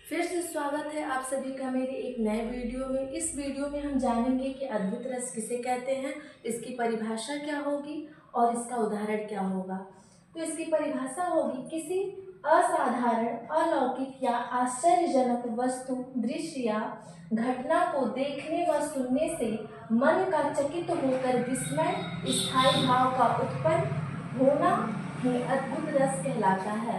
फिर से स्वागत है आप सभी का मेरे एक नए वीडियो में। इस वीडियो में हम जानेंगे कि अद्भुत रस किसे कहते हैं, इसकी परिभाषा क्या होगी और इसका उदाहरण क्या होगा। तो इसकी परिभाषा होगी किसी असाधारण, अलौकिक या आश्चर्यजनक वस्तु, दृश्य या घटना को देखने व सुनने से मन का चकित होकर विस्मय, स्थायी भाव का उत्पन्न होना ही अद्भुत रस कहलाता है।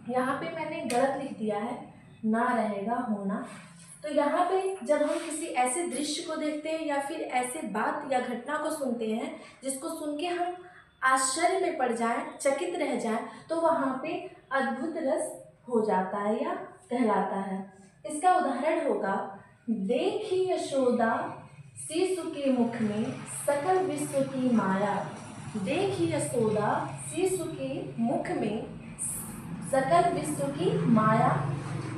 यहाँ पे मैंने गलत लिख दिया है, ना रहेगा होना। तो यहाँ पे जब हम किसी ऐसे दृश्य को देखते हैं या फिर ऐसे बात या घटना को सुनते हैं जिसको सुन के हम आश्चर्य में पड़ जाएं, चकित रह जाएं, तो वहाँ पे अद्भुत रस हो जाता है या कहलाता है। इसका उदाहरण होगा, देखी यशोदा शिशु के मुख में सकल विश्व की माया। देखी यशोदा शिशु के मुख में सकल विश्व की माया,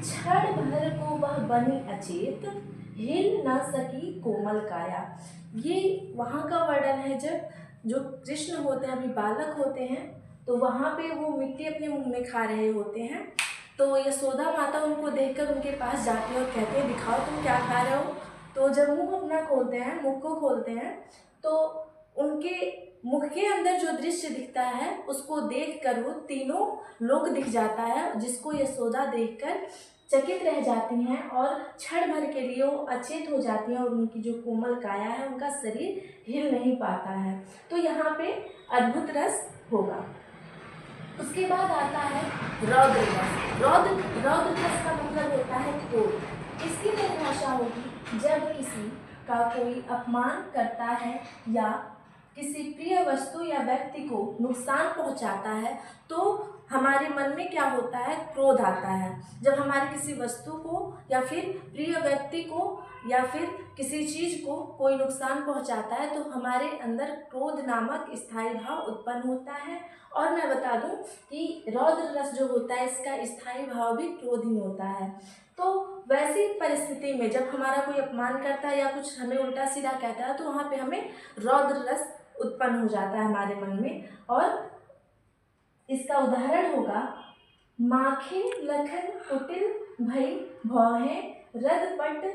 क्षण भर को वह बनी अचेत, हिल न सकी कोमल काया। ये वहाँ का वर्णन है जब जो कृष्ण होते हैं, अभी बालक होते हैं, तो वहाँ पे वो मिट्टी अपने मुंह में खा रहे होते हैं। तो यशोदा माता उनको देखकर उनके पास जाती है और कहते हैं, दिखाओ तुम क्या खा रहे हो। तो जब मुंह अपना खोलते हैं, मुख को खोलते हैं, तो उनके मुख के अंदर जो दृश्य दिखता है उसको देखकर वो तीनों लोक दिख जाता है, जिसको यशोदा देखकर चकित रह जाती हैं और क्षण भर के लिए वो अचेत हो जाती हैं और उनकी जो कोमल काया है, उनका शरीर हिल नहीं पाता है। तो यहाँ पे अद्भुत रस होगा। उसके बाद आता है रौद्र रस। रौद्र रस का मतलब होता है क्रोध। इसकी परिभाषा होगी, जब किसी का कोई अपमान करता है या किसी प्रिय वस्तु या व्यक्ति को नुकसान पहुंचाता है तो हमारे मन में क्या होता है, क्रोध आता है। जब हमारे किसी वस्तु को या फिर प्रिय व्यक्ति को या फिर किसी चीज़ को कोई नुकसान पहुंचाता है तो हमारे अंदर क्रोध नामक स्थायी भाव उत्पन्न होता है। और मैं बता दूं कि रौद्र रस जो होता है, इसका स्थायी भाव भी क्रोध ही होता है। तो वैसी परिस्थिति में जब हमारा कोई अपमान करता है या कुछ हमें उल्टा सीधा कहता है तो वहाँ पे हमें रौद्र रस उत्पन्न हो जाता है हमारे मन में। और इसका उदाहरण होगा, माखे लखन कुटिल भई भौहें, रद पट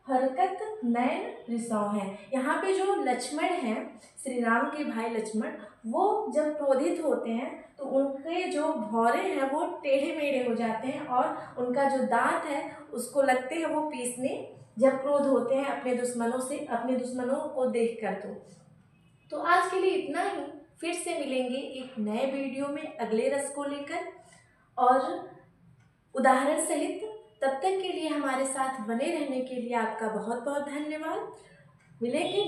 हरकत नयन रिसौ हैं। यहाँ पे जो लक्ष्मण हैं, श्री राम के भाई लक्ष्मण, वो जब क्रोधित होते हैं तो उनके जो भौरे हैं वो टेढ़े मेढ़े हो जाते हैं और उनका जो दांत है उसको लगते हैं वो पीसने, जब क्रोध होते हैं अपने दुश्मनों से, अपने दुश्मनों को देख कर। तो आज के लिए इतना ही। फिर से मिलेंगे एक नए वीडियो में अगले रस को लेकर और उदाहरण सहित। तब तक के लिए हमारे साथ बने रहने के लिए आपका बहुत बहुत धन्यवाद। मिलेंगे